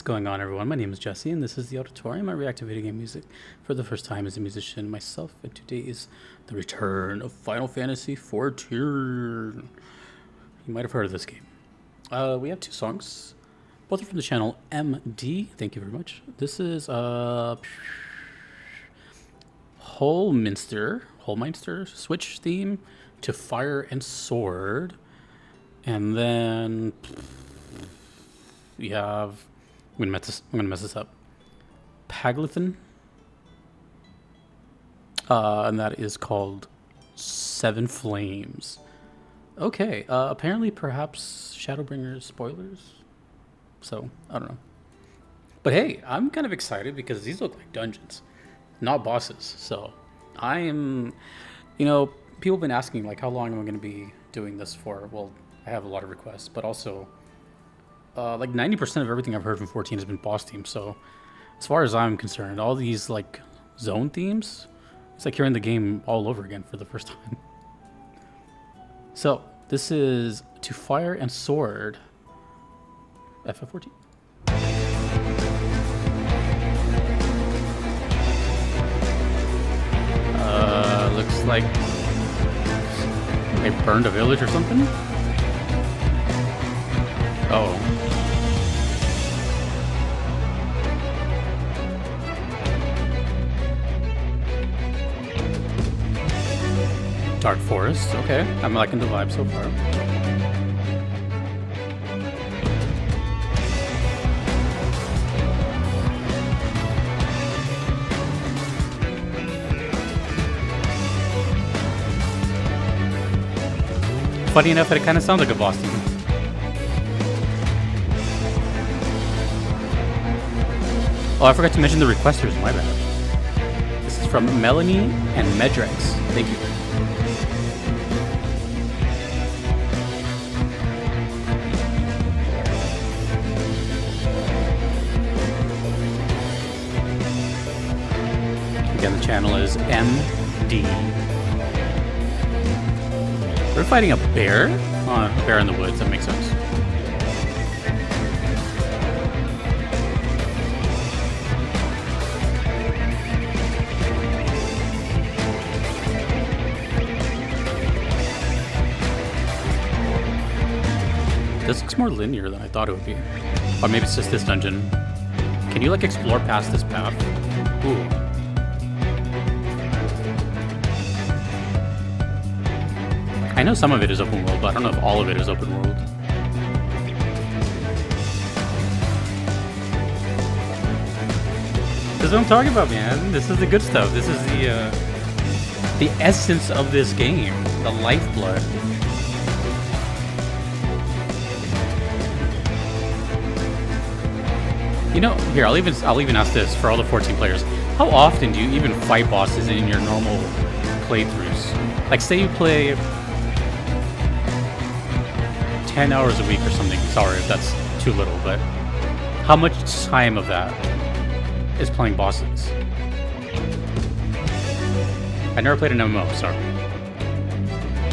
going on, everyone? My name is Jesse, and this is the Auditorium. I react to video game music for the first time as a musician myself, and today is the return of Final Fantasy XIV. You might have heard of this game. We have two songs. Both are from the channel MD. Thank you very much. This is Holminster Switch theme to Fire and Sword. And then we have, I'm gonna mess this up. Paglth'an, and that is called Seven Flames. Okay, apparently perhaps Shadowbringers spoilers. So I don't know, but hey, I'm kind of excited because these look like dungeons, not bosses. So I am, people have been asking like how long am I going to be doing this for. Well, I have a lot of requests, but also like 90% of everything I've heard from 14 has been boss themes. So as far as I'm concerned, all these like zone themes, it's like hearing the game all over again for the first time. So this is To Fire and Sword, FF14. Looks like they burned a village or something. Oh. Dark Forest, okay. I'm liking the vibe so far. Funny enough, it kind of sounds like a boss theme. Oh, I forgot to mention the requesters, my bad. This is from Melanie and Medrex. Thank you. Again, the channel is MD. We're fighting a bear? Oh, a bear in the woods, that makes sense. This looks more linear than I thought it would be. Or maybe it's just this dungeon. Can you like explore past this path? Ooh. I know some of it is open world, but I don't know if all of it is open world. This is what I'm talking about, man. This is the good stuff. This is the essence of this game, the lifeblood. Here I'll even ask this for all the 14 players. How often do you even fight bosses in your normal playthroughs? Like, say you play 10 hours a week or something. Sorry if that's too little, but how much time of that is playing bosses? I never played an MMO, sorry.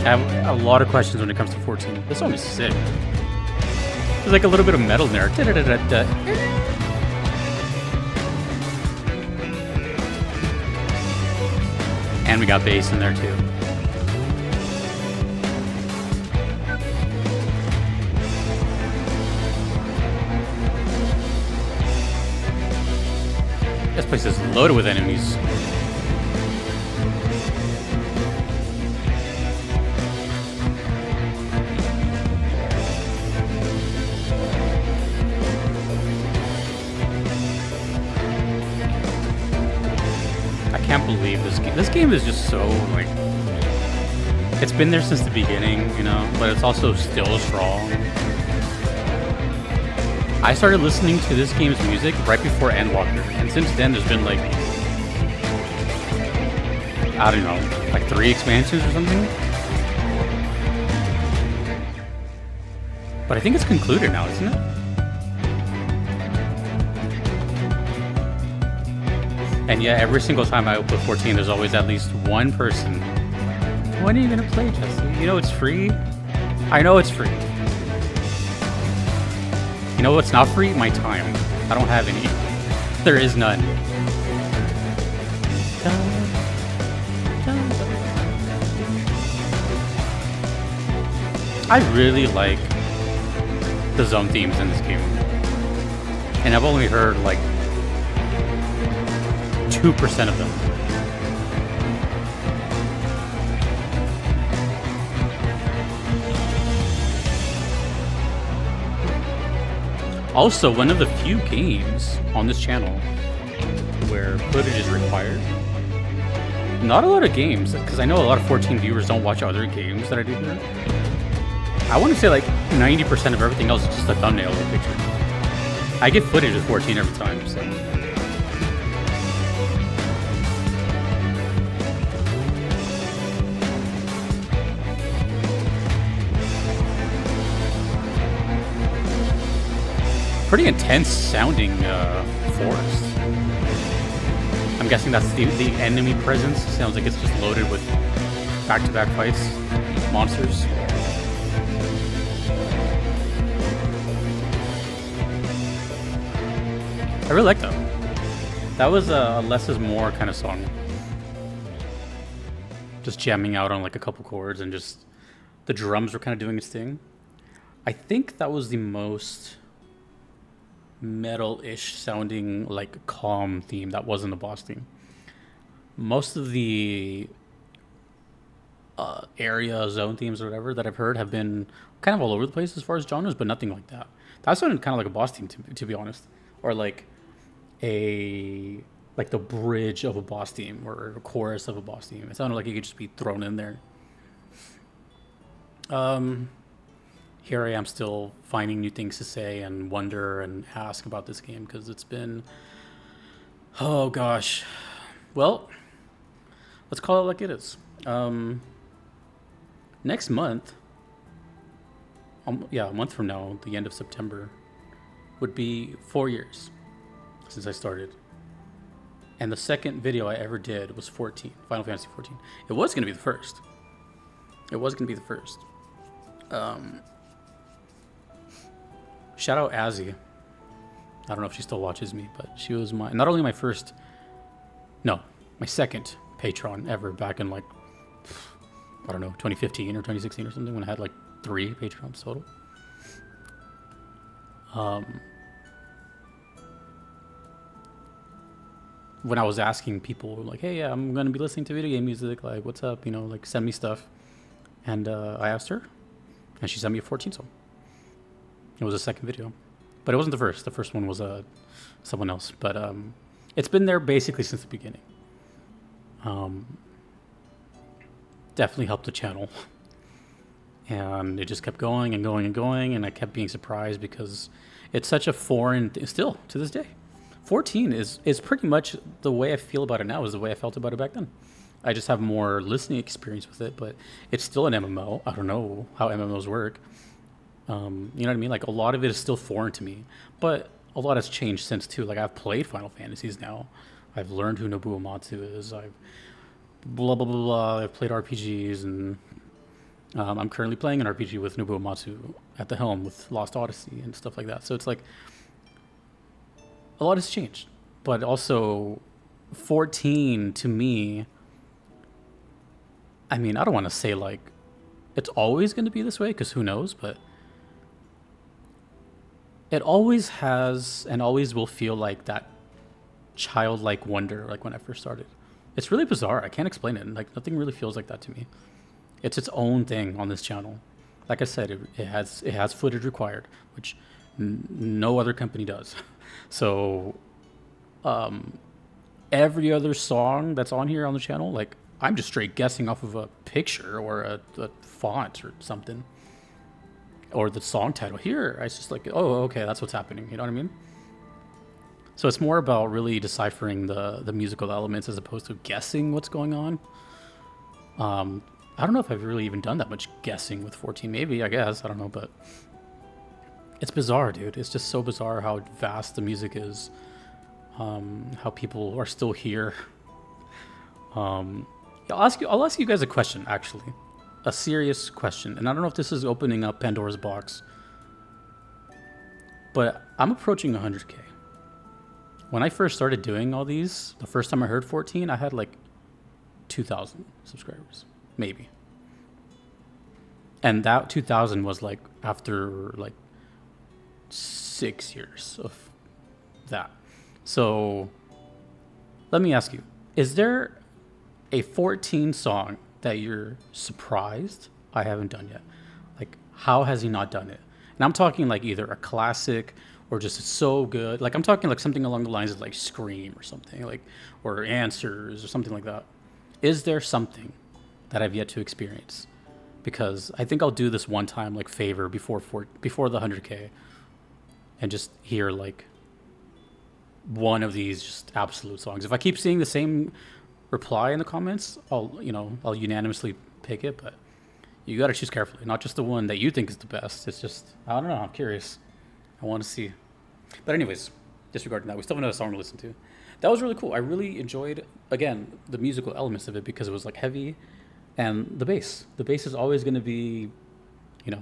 I have a lot of questions when it comes to 14. This song is sick. There's like a little bit of metal in there. And we got bass in there too. This place is loaded with enemies. I can't believe this game. This game is just so, like, it's been there since the beginning, but it's also still strong. I started listening to this game's music right before Endwalker, and since then there's been like, I don't know, like 3 expansions or something? But I think it's concluded now, isn't it? And yeah, every single time I open 14, there's always at least one person. When are you gonna play, Jesse? You know it's free? I know it's free. You know what's not free? My time. I don't have any. There is none. I really like the zone themes in this game. And I've only heard like 2% of them. Also, one of the few games on this channel where footage is required. Not a lot of games, because I know a lot of 14 viewers don't watch other games that I do here. I want to say like 90% of everything else is just a thumbnail or a picture. I get footage with 14 every time, so. Pretty intense sounding forest. I'm guessing that's the enemy presence. Sounds like it's just loaded with back-to-back fights, monsters. I really like that. That was a less is more kind of song. Just jamming out on like a couple chords and just the drums were kind of doing its thing. I think that was the most metal-ish sounding like calm theme that wasn't the boss theme. Most of the area zone themes or whatever that I've heard have been kind of all over the place as far as genres, but nothing like that. That sounded kind of like a boss theme to be honest, or like the bridge of a boss theme or a chorus of a boss theme. It sounded like it could just be thrown in there. Here I am still finding new things to say and wonder and ask about this game because it's been, oh gosh. Well, let's call it like it is. Next month, a month from now, the end of September, would be 4 years since I started. And the second video I ever did was 14, Final Fantasy 14. It was going to be the first. Shout out Azzy. I don't know if she still watches me, but she was my second patron ever back in 2015 or 2016 or something when I had 3 patrons total. When I was asking people hey, I'm going to be listening to video game music, what's up, send me stuff. And I asked her and she sent me a 14 song. It was a second video, but it wasn't the first. The first one was someone else, but it's been there basically since the beginning. Definitely helped the channel, and it just kept going and going and going, and I kept being surprised because it's such a foreign still to this day. 14 is pretty much the way I feel about it now is the way I felt about it back then. I just have more listening experience with it, but it's still an MMO. I don't know how MMOs work. You know what I mean? A lot of it is still foreign to me, but a lot has changed since too. I've played Final Fantasies now. I've learned who Nobuo Uematsu is. I've blah, blah, blah, blah. I've played RPGs, and I'm currently playing an RPG with Nobuo Uematsu at the helm with Lost Odyssey and stuff like that. So it's a lot has changed, but also 14 to me, I mean, I don't want to say it's always going to be this way because who knows, but it always has and always will feel like that childlike wonder when I first started. It's really bizarre. I can't explain it. Nothing really feels like that to me. It's its own thing on this channel. Like I said, it has footage required, which no other company does. So every other song that's on here on the channel, I'm just straight guessing off of a picture or a font or something. Or the song title. Here, I just oh, okay, that's what's happening. You know what I mean? So it's more about really deciphering the musical elements as opposed to guessing what's going on. I don't know if I've really even done that much guessing with 14. Maybe, I guess. I don't know, but it's bizarre, dude. It's just so bizarre how vast the music is. How people are still here. I'll ask you guys a question, actually. A serious question, and I don't know if this is opening up Pandora's box, but I'm approaching 100K. When I first started doing all these, the first time I heard 14, I had like 2,000 subscribers, maybe. And that 2,000 was like after like 6 years of that. So let me ask you, is there a 14 song that you're surprised I haven't done yet? Like, how has he not done it? And I'm talking like either a classic or just so good. Like, I'm talking like something along the lines of like Scream or something, like, or Answers or something like that. Is there something that I've yet to experience? Because I think I'll do this one time like favor before the 100K and just hear like one of these just absolute songs. If I keep seeing the same reply in the comments, I'll unanimously pick it, but you got to choose carefully, not just the one that you think is the best. It's just, I don't know, I'm curious. I want to see. But anyways, disregarding that, we still have another song to listen to. That was really cool. I really enjoyed, again, the musical elements of it because it was like heavy, and the bass. The bass is always going to be,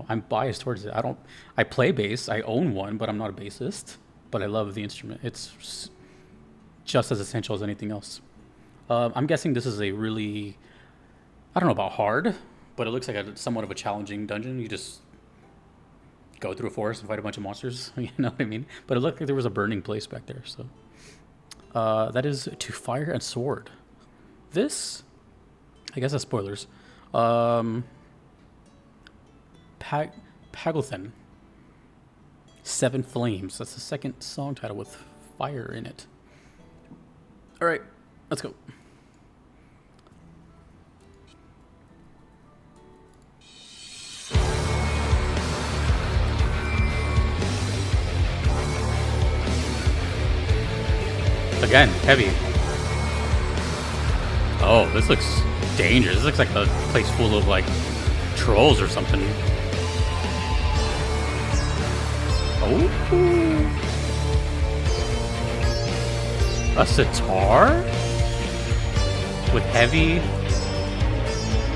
I'm biased towards it. I play bass. I own one, but I'm not a bassist. But I love the instrument. It's just as essential as anything else. I'm guessing this is a really, I don't know about hard, but it looks like somewhat of a challenging dungeon. You just go through a forest and fight a bunch of monsters. You know what I mean? But it looked like there was a burning place back there. So that is To Fire and Sword. This, I guess that's spoilers. Paglth'an. 7 Flames. That's the second song title with fire in it. All right, let's go. Again, heavy. Oh, this looks dangerous. This looks like a place full of like trolls or something. Oh, a sitar with heavy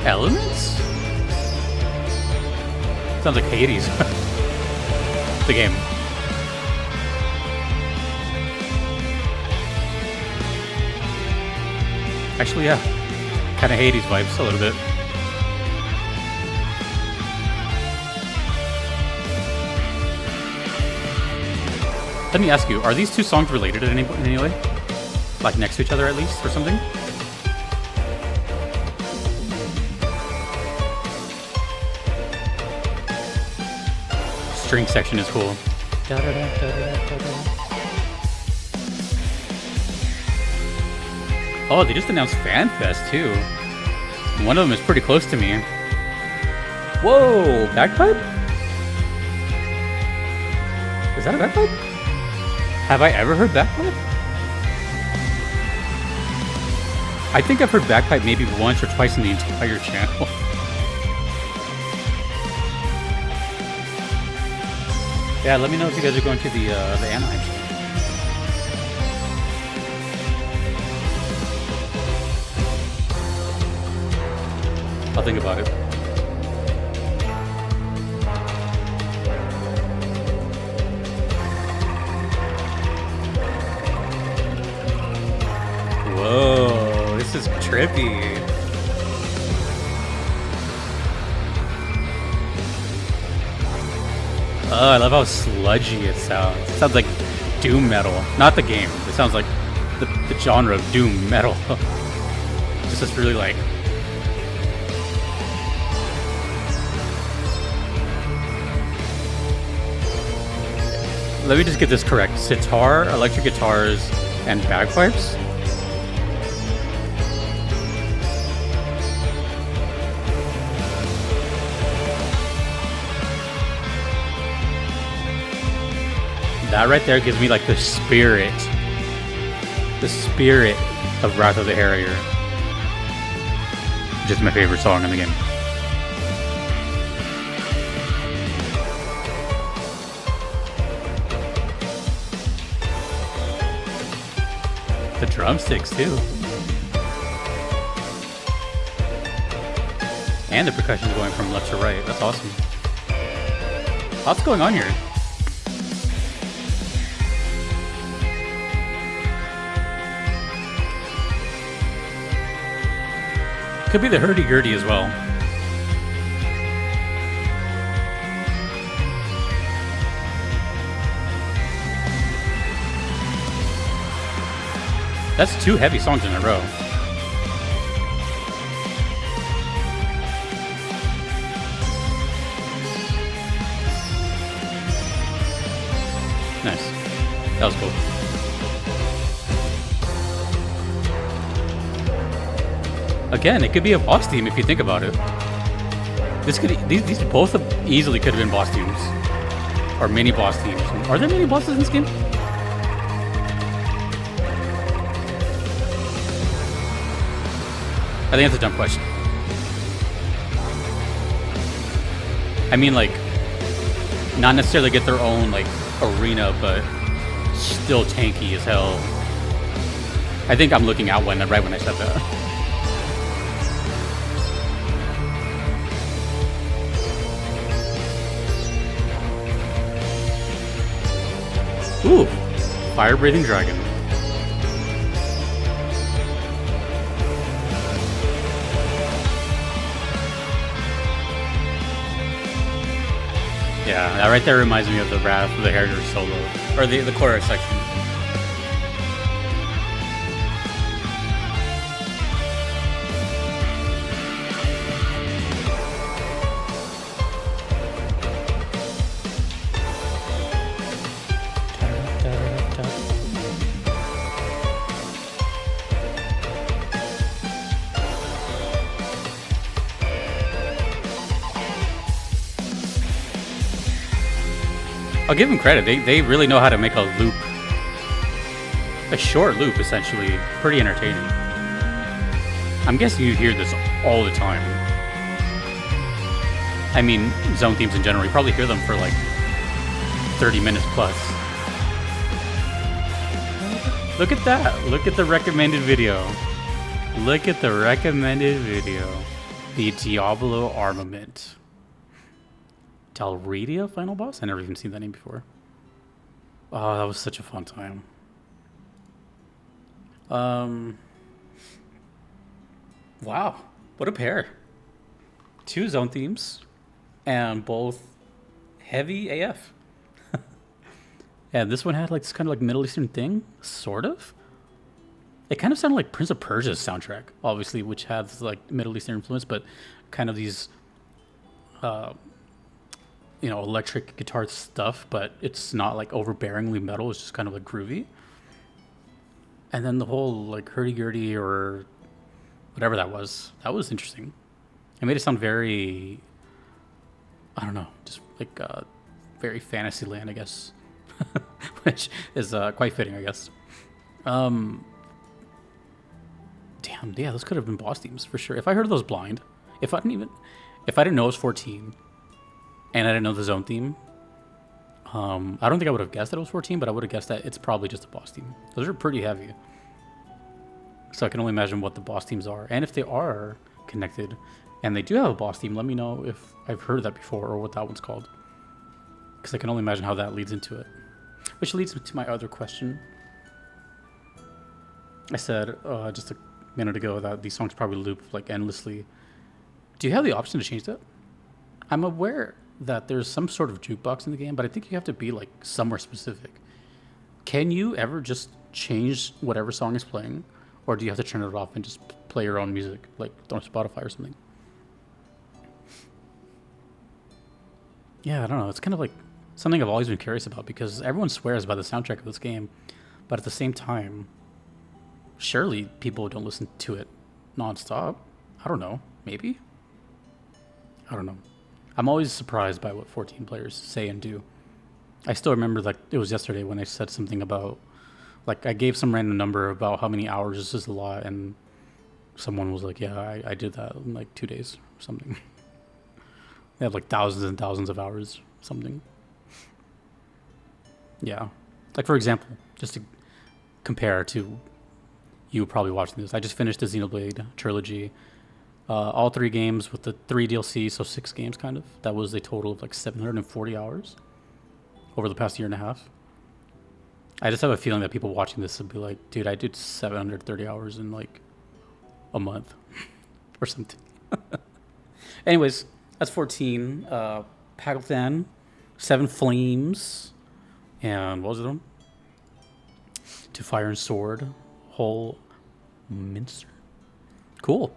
elements? Sounds like Hades. The game. Actually, yeah. Kind of Hades vibes a little bit. Let me ask you, are these two songs related in any way? Like next to each other at least, or something? String section is cool. Oh, they just announced FanFest too. One of them is pretty close to me. Whoa, bagpipe? Is that a bagpipe? Have I ever heard bagpipe? I think I've heard bagpipe maybe once or twice in the entire channel. Yeah, let me know if you guys are going to the Anaheim show. I'll think about it. Whoa, this is trippy. Oh, I love how sludgy it sounds. It sounds like doom metal. Not the game. It sounds like the genre of doom metal. Just this really like... Let me just get this correct. Sitar, electric guitars, and bagpipes? That right there gives me like the spirit of Wrath of the Harrier. Just my favorite song in the game. The drumsticks too. And the percussion's going from left to right. That's awesome. Lots going on here. Could be the hurdy-gurdy as well. That's 2 heavy songs in a row. Nice. That was cool. Again, it could be a boss theme if you think about it. These both easily could have been boss themes. Or mini boss themes. Are there mini bosses in this game? I think that's a dumb question. I mean, like, not necessarily get their own, like, arena, but still tanky as hell. I think I'm looking out right when I said that. Ooh, fire-breathing dragon. Yeah, that right there reminds me of the Wrath of the Heritage solo, or the chorus section. I'll give them credit. They really know how to make a loop, a short loop, essentially, pretty entertaining. I'm guessing you hear this all the time. I mean, zone themes in general, you probably hear them for like 30 minutes plus. Look at that. Look at the recommended video. Look at the recommended video. The Diablo Armament. Dalredia final boss? I never even seen that name before. Oh, that was such a fun time. Wow, what a pair. 2 zone themes, and both heavy AF. And this one had like this kind of like Middle Eastern thing, sort of. It kind of sounded like Prince of Persia's soundtrack, obviously, which has like Middle Eastern influence, but kind of these you know, electric guitar stuff, but it's not like overbearingly metal. It's just kind of like groovy. And then the whole like hurdy-gurdy or whatever that was interesting. It made it sound very, I don't know, just like very Fantasyland, I guess, which is quite fitting, I guess. Damn, yeah, those could have been boss themes for sure. If I heard those blind, if I didn't know it was 14. And I didn't know the zone theme. I don't think I would have guessed that it was 14, but I would have guessed that it's probably just a boss theme. Those are pretty heavy. So I can only imagine what the boss themes are. And if they are connected, and they do have a boss theme, let me know if I've heard of that before or what that one's called. Because I can only imagine how that leads into it. Which leads me to my other question. I said just a minute ago that these songs probably loop like endlessly. Do you have the option to change that? I'm aware that there's some sort of jukebox in the game, but I think you have to be like somewhere specific. Can you ever just change whatever song is playing, or do you have to turn it off and just play your own music, like on Spotify or something? Yeah, I don't know. It's kind of like something I've always been curious about, because everyone swears by the soundtrack of this game, but at the same time, surely people don't listen to it nonstop. I don't know. Maybe? I don't know. I'm always surprised by what 14 players say and do. I still remember, like, it was yesterday when I said something about, like, I gave some random number about how many hours this is a lot, and someone was like, yeah, I did that in, like, 2 days or something. They have, like, thousands and thousands of hours, something. Yeah. Like, for example, just to compare to you probably watching this, I just finished the Xenoblade trilogy. All 3 games with the 3 DLC, so 6 games kind of. That was a total of like 740 hours over the past year and a half. I just have a feeling that people watching this would be like, dude, I did 730 hours in like a month. or something. Anyways, that's 14. Paglthan, Seven Flames, and what was it on? To Fire and Sword, Holminster. Cool.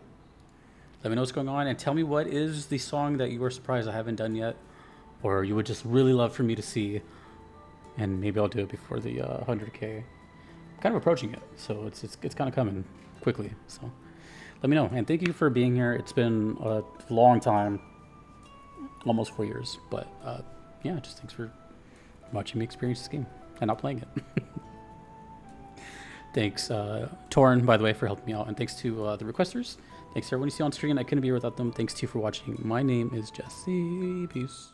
Let me know what's going on, and tell me what is the song that you were surprised I haven't done yet, or you would just really love for me to see, and maybe I'll do it before the 100K. I'm kind of approaching it, so it's kind of coming quickly. So let me know, and thank you for being here. It's been a long time, almost 4 years, but yeah, just thanks for watching me experience this game and not playing it. Thanks, Torn, by the way, for helping me out, and thanks to the requesters. Thanks to everyone you see on screen. I couldn't be here without them. Thanks to you for watching. My name is Jesse. Peace.